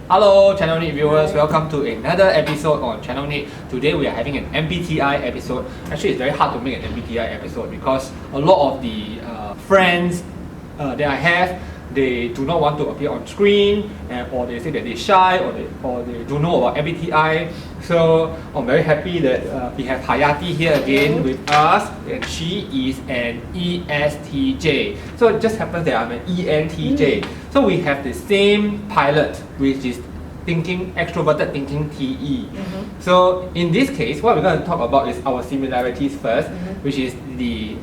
Hello Channel Need viewers, welcome to another episode on Channel Need. Today we are having an MBTI episode. Actually it's very hard to make an MBTI episode because a lot of the friends that I have, they do not want to appear on screen, or they say that they're shy, or they don't know about MBTI. So I'm very happy that we have Hayati here again with us, and she is an ESTJ. So it just happens that I'm an ENTJ. So we have the same pilot, which is extroverted thinking TE. So in this case, what we're going to talk about is our similarities first, which is the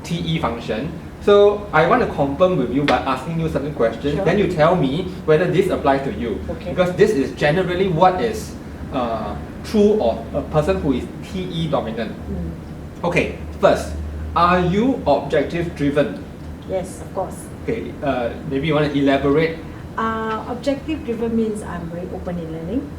TE function. So I want to confirm with you by asking you certain questions. Then you tell me whether this applies to you. Because this is generally what is true of a person who is TE dominant. Okay, first, are you objective driven? Yes, of course. Okay, maybe you want to elaborate. Objective driven means I'm very open in learning.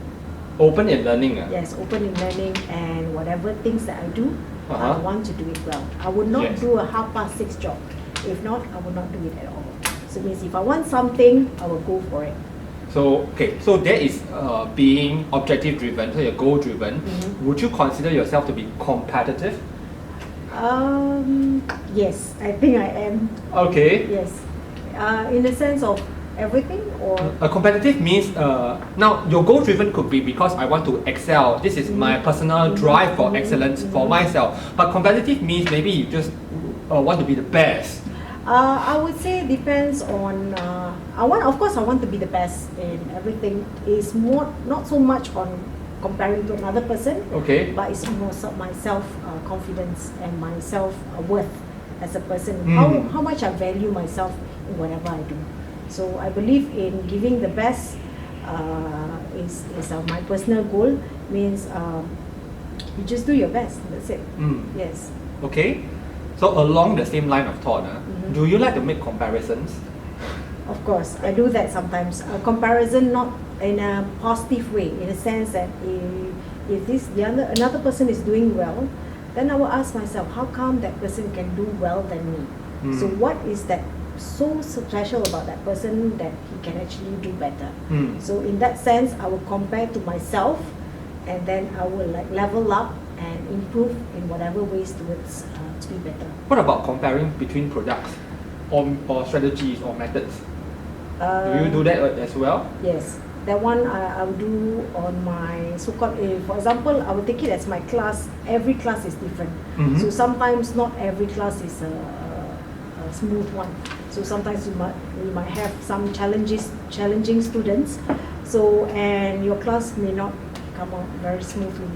Open in learning? Yes, open in learning, and whatever things that I do, I want to do it well. I would not do a 6:30 job. If not, I will not do it at all. So it means if I want something, I will go for it. So, okay, so that is being objective driven, so you're goal driven. Would you consider yourself to be competitive? Yes, I think I am. Okay. Yes. In the sense of everything, or? Competitive means, now your goal driven could be because I want to excel. This is my personal drive for excellence for myself. But competitive means maybe you just want to be the best. I would say it depends on. Of course, I want to be the best in everything. It's more not so much on comparing to another person. Okay. But it's more my self confidence and my self worth as a person. How much I value myself in whatever I do. So I believe in giving the best. Is my personal goal. Means you just do your best. That's it. Yes. Okay. So along the same line of thought, do you like to make comparisons? Of course, I do that sometimes. Comparison not in a positive way, in a sense that if another person is doing well, then I will ask myself, how come that person can do well than me? So what is that so special about that person that he can actually do better? So in that sense, I will compare to myself, and then I will level up and improve in whatever ways towards to be better. What about comparing between products or strategies or methods? Do you do that as well? Yes, that one I will do on my so-called, for example, I will take it as my class. Every class is different. So sometimes not every class is a smooth one. So sometimes we might have some challenging students. So, and your class may not come out very smoothly.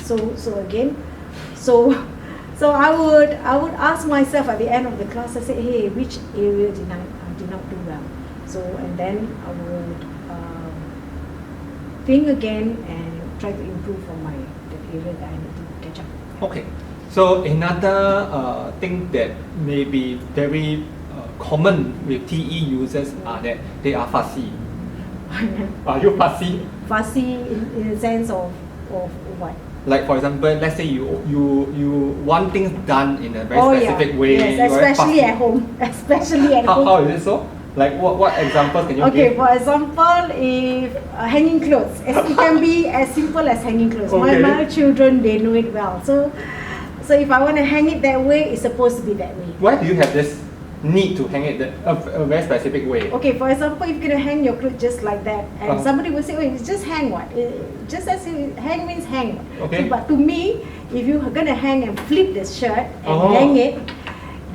So I would ask myself at the end of the class, I say, hey, which area did not do well? So, and then I would think again and try to improve on that area that I need to catch up. Okay. So another thing that may be very common with TE users are that they are fussy. Are you fussy? Fussy in the sense of what? Like for example, let's say you want things done in a very specific way. Yes, especially at home. Especially at home. How is it so? Like what examples can you give? Okay, for example, if hanging clothes, it can be as simple as hanging clothes. Okay. My children, they know it well. So if I want to hang it that way, it's supposed to be that way. Why do you have this need to hang it a very specific way? Okay, for example, if you're going to hang your clothes just like that, and somebody will say, oh, it's just hang what? Just as hang means hang. Okay. But to me, if you're going to hang and flip the shirt and hang it,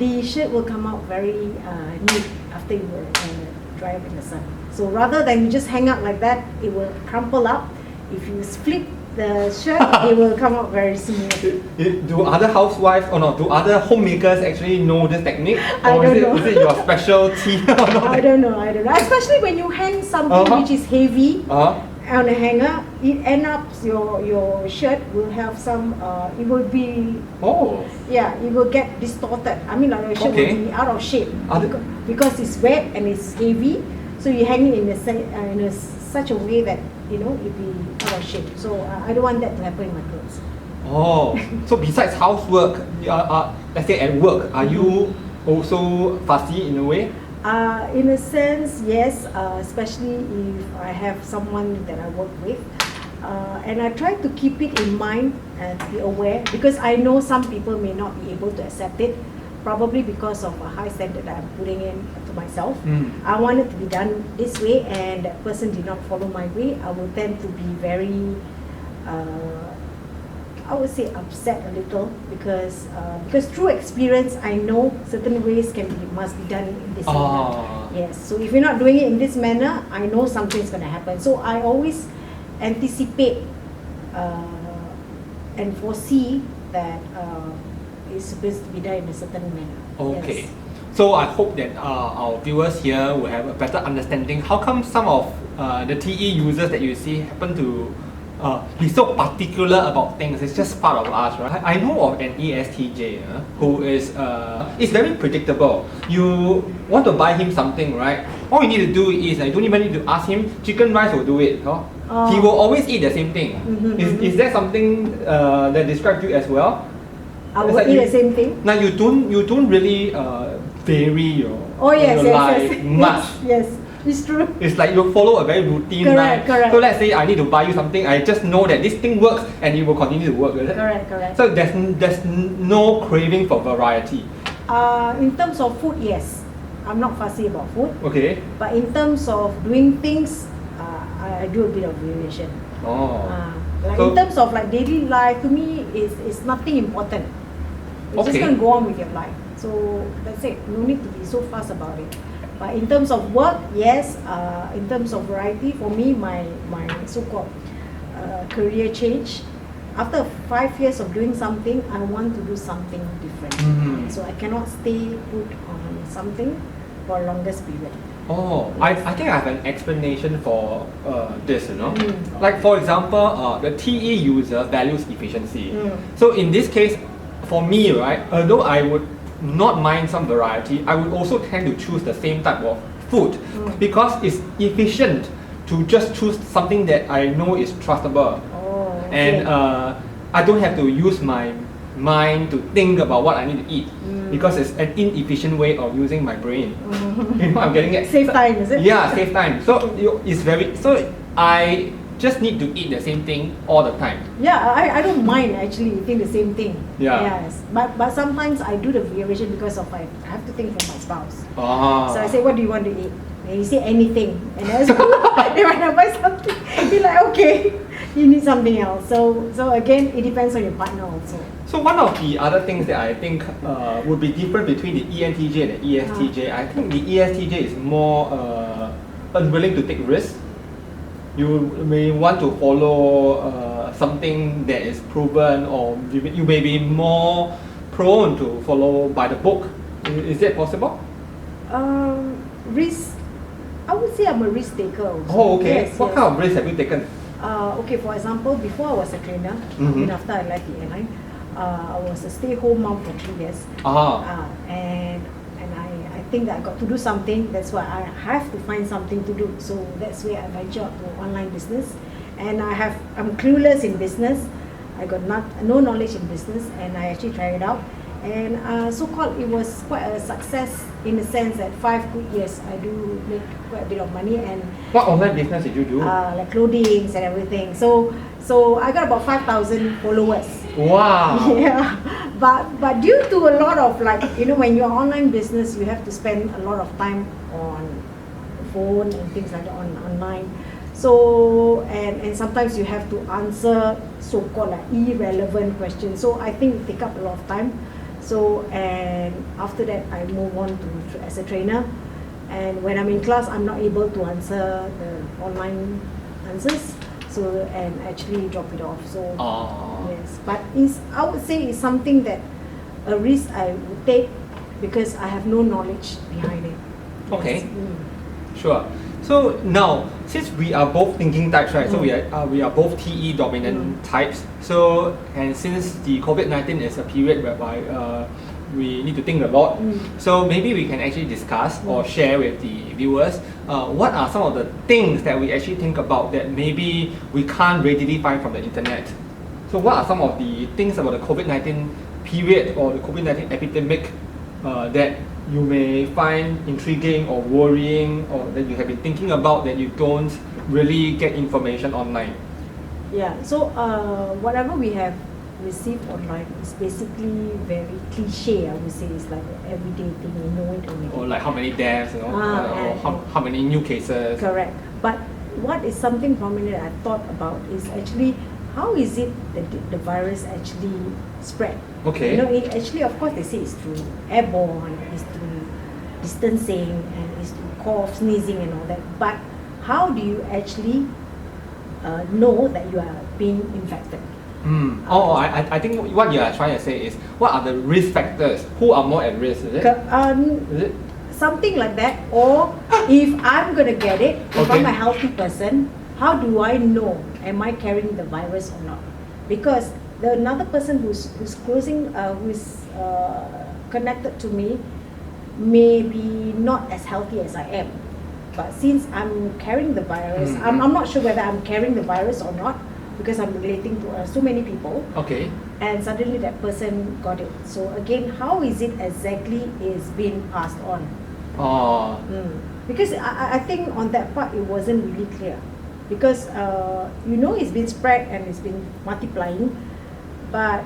the shirt will come out very neat after you dry it in the sun. So rather than you just hang out like that, it will crumple up. If you flip the shirt, it will come out very smooth. Do other housewives do other homemakers actually know this technique? I don't know. Is it your specialty? I don't know. Especially when you hang something which is heavy on a hanger, it ends up your shirt will have some. It will be. It will get distorted. I mean, like your shirt will be out of shape because it's wet and it's heavy. So you hang it in such a way that it be out of shape. So I don't want that to happen in my clothes. So besides housework, let's say at work, are you also fussy in a way? In a sense, yes, especially if I have someone that I work with. And I try to keep it in mind and be aware, because I know some people may not be able to accept it, probably because of a high standard that I'm putting in to myself. I want it to be done this way, and that person did not follow my way. I will tend to be very, I would say, upset a little, because through experience I know certain ways must be done in this manner. Yes. So if you're not doing it in this manner, I know something's going to happen. So I always anticipate and foresee that it's supposed to be done in a certain manner. Okay. Yes. So I hope that our viewers here will have a better understanding. How come some of the TE users that you see happen to be so particular about things? It's just part of us, right? I know of an ESTJ who is very predictable. You want to buy him something, right? All you need to do is you don't even need to ask him. Chicken rice will do it. Huh? He will always eat the same thing. Is that something that describes you as well? I will eat the same thing. Now you don't really vary your life much. Yes, it's true. It's like you follow a very routine life. Correct. So let's say I need to buy you something, I just know that this thing works and it will continue to work, is it? Correct. So there's no craving for variety. In terms of food, yes. I'm not fussy about food. Okay. But in terms of doing things, I do a bit of variation. In terms of like daily life, to me, it's nothing important. You're just going to go on with your life. So that's it. No need to be so fussed about it. But in terms of work, yes. In terms of variety, for me, my so-called career change. After 5 years of doing something, I want to do something different. So I cannot stay put on something for a longest period. I think I have an explanation for this, Like for example, the TE user values efficiency. So in this case, for me, right, although I would not mind some variety, I would also tend to choose the same type of food because it's efficient to just choose something that I know is trustable. And I don't have to use my mind to think about what I need to eat because it's an inefficient way of using my brain. You know what I'm getting at? Save time, is it? Yeah, save time. So I just need to eat the same thing all the time. Yeah, I don't mind actually eating the same thing. Yeah. Yes. But sometimes I do the variation because of I have to think for my spouse. Ah. So I say, what do you want to eat? And he say anything. And I say, when I buy something, he's like, okay, you need something else. So again, it depends on your partner also. So one of the other things that I think would be different between the ENTJ and the ESTJ, I think the ESTJ is more unwilling to take risks. You may want to follow something that is proven, or you may be more prone to follow by the book. Is that possible? Risk. I would say I'm a risk taker also. Oh, okay. Yes, What kind of risk have you taken? Okay, for example, before I was a trainer, and after I left the airline, I was a stay-home mom for 3 years. And I think that I got to do something. That's why I have to find something to do. So that's where I ventured to online business. And I'm clueless in business. I got no knowledge in business, and I actually tried it out. And so-called it was quite a success in the sense that 5 good years I do make quite a bit of money. And what online business did you do? Like clothing and everything. So I got about 5,000 followers. Wow. Yeah, but due to a lot of when you're online business, you have to spend a lot of time on the phone and things like that online. So and sometimes you have to answer so-called irrelevant questions. So I think it take up a lot of time. So and after that I move on to as a trainer. And when I'm in class, I'm not able to answer the online answers. So and actually drop it off. So yes, but I would say it's something that a risk I would take because I have no knowledge behind it. Yes. Okay, sure. So now, since we are both thinking types, right? So we are both TE dominant types. So and since the COVID-19 is a period whereby we need to think a lot. So maybe we can actually discuss or share with the viewers what are some of the things that we actually think about that maybe we can't readily find from the internet. So what are some of the things about the COVID-19 period or the COVID-19 epidemic that you may find intriguing or worrying, or that you have been thinking about that you don't really get information online? Yeah, so whatever we have received online is basically very cliche, I would say. It's like an everyday thing, we know it already. Or like how many deaths, or and how many new cases? Correct. But what is something prominent I thought about is actually how is it that the virus actually spread? Okay. It actually, of course, they say it's through airborne, it's through distancing, and it's through cough, sneezing, and all that. But how do you actually know that you are being infected? I think what you are trying to say is, what are the risk factors? Who are more at risk? Is it? Is it? Something like that. Or if I'm going to get it, if I'm a healthy person, how do I know, am I carrying the virus or not? Because another person who's connected to me may be not as healthy as I am. But since I'm carrying the virus, I'm not sure whether I'm carrying the virus or not, because I'm relating to so many people. Okay. And suddenly that person got it. So again, how is it exactly is being passed on? Because I think on that part it wasn't really clear. Because it's been spread and it's been multiplying, but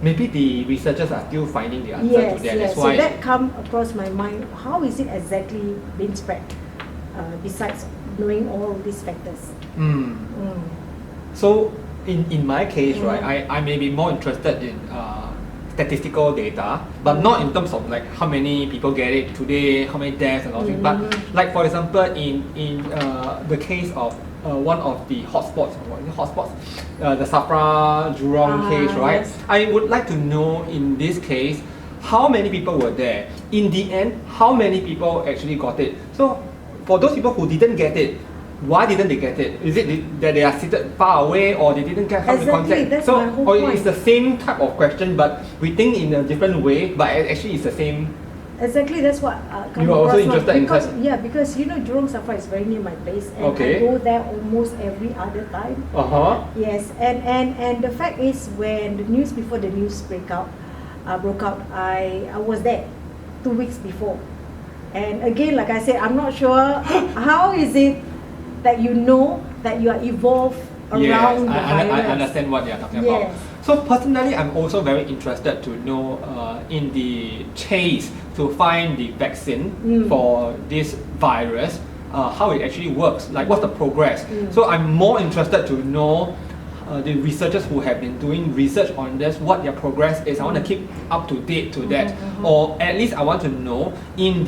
maybe the researchers are still finding the answer to that. Yes. That's So why that come across my mind. How is it exactly being spread? Besides knowing all these factors. So in my case, right, I may be more interested in statistical data, but not in terms of like how many people get it today, how many deaths and all things. But like for example, in the case of one of the hotspots, the Safra Jurong case, right? Yes. I would like to know in this case, how many people were there? In the end, how many people actually got it? So for those people who didn't get it, why didn't they get it? Is it that they are seated far away, or they didn't get how to contact? That's so, my whole or point. it's the same type of question, but we think in a different way, but actually it's the same. Exactly, that's what You are also interested in because, that? yeah, because Jurong Safra is very near my place, and Okay. I go there almost every other time. Yes, and the fact is, when before the news broke out, I was there 2 weeks before. And again, like I said, I'm not sure how is it that you know that you are evolved around the virus. I understand what you're talking Yes. about. So personally, I'm also very interested to know in the chase to find the vaccine for this virus, how it actually works, like what's the progress. So I'm more interested to know the researchers who have been doing research on this, what their progress is. I want to keep up to date to that, or at least I want to know in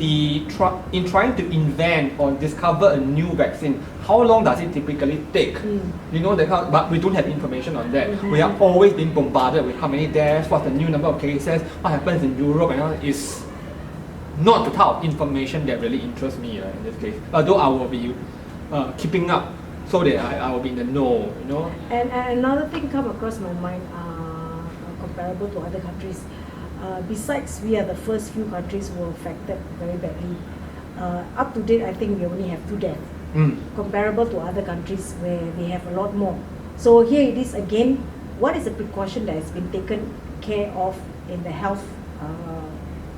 trying to invent or discover a new vaccine, how long does it typically take? But we don't have information on that. We are always being bombarded with how many deaths, what's the new number of cases, what happens in Europe, and all is not the type of information that really interests me in this case. Although I will be keeping up, so that I will be in the know, And another thing come across my mind, comparable to other countries. Besides, we are the first few countries who were affected very badly. Up to date, I think we only have 2 deaths, comparable to other countries where they have a lot more. So here it is again. What is the precaution that has been taken care of in the health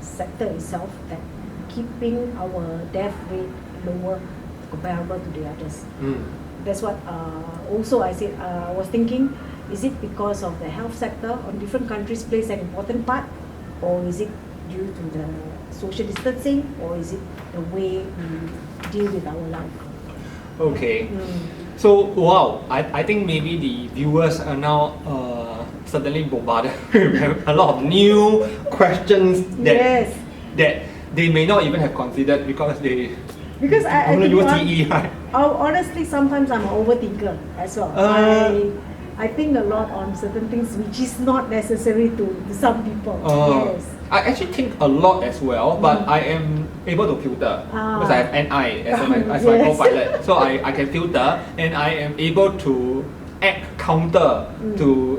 sector itself, that keeping our death rate lower comparable to the others? That's what also I said, I was thinking, is it because of the health sector on different countries plays an important part, or is it due to the social distancing, or is it the way we deal with our life? Okay. So wow, I think maybe the viewers are now certainly bombarded with a lot of new questions that they may not even have considered because they I don't think use TE, right? honestly, sometimes I'm an overthinker as well. I think a lot on certain things which is not necessary to some people. Yes. I actually think a lot as well, but I am able to filter because I have NI as my co-pilot. So I can filter, and I am able to act counter to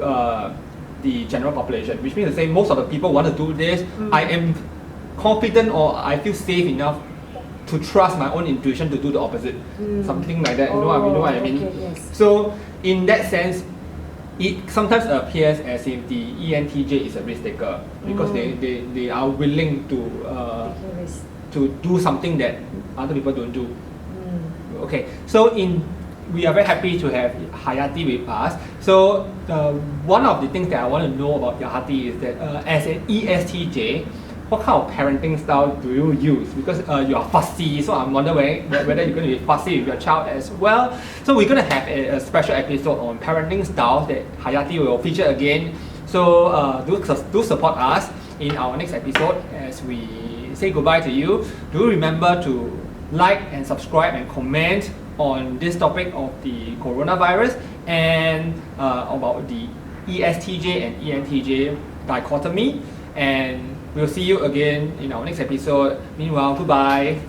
the general population, which means to say most of the people want to do this. I am confident, or I feel safe enough to trust my own intuition to do the opposite. Something like that. You know what I mean? Okay, yes. So in that sense, it sometimes appears as if the ENTJ is a risk taker because they are willing to do something that other people don't do. Okay, so we are very happy to have Hayati with us. So one of the things that I want to know about Hayati is that as an ESTJ, what kind of parenting style do you use? Because you are fussy, so I'm wondering whether you're going to be fussy with your child as well. So we're going to have a special episode on parenting styles that Hayati will feature again. So do support us in our next episode as we say goodbye to you. Do remember to like and subscribe and comment on this topic of the coronavirus and about the ESTJ and ENTJ dichotomy. And we'll see you again in our next episode. Meanwhile, goodbye.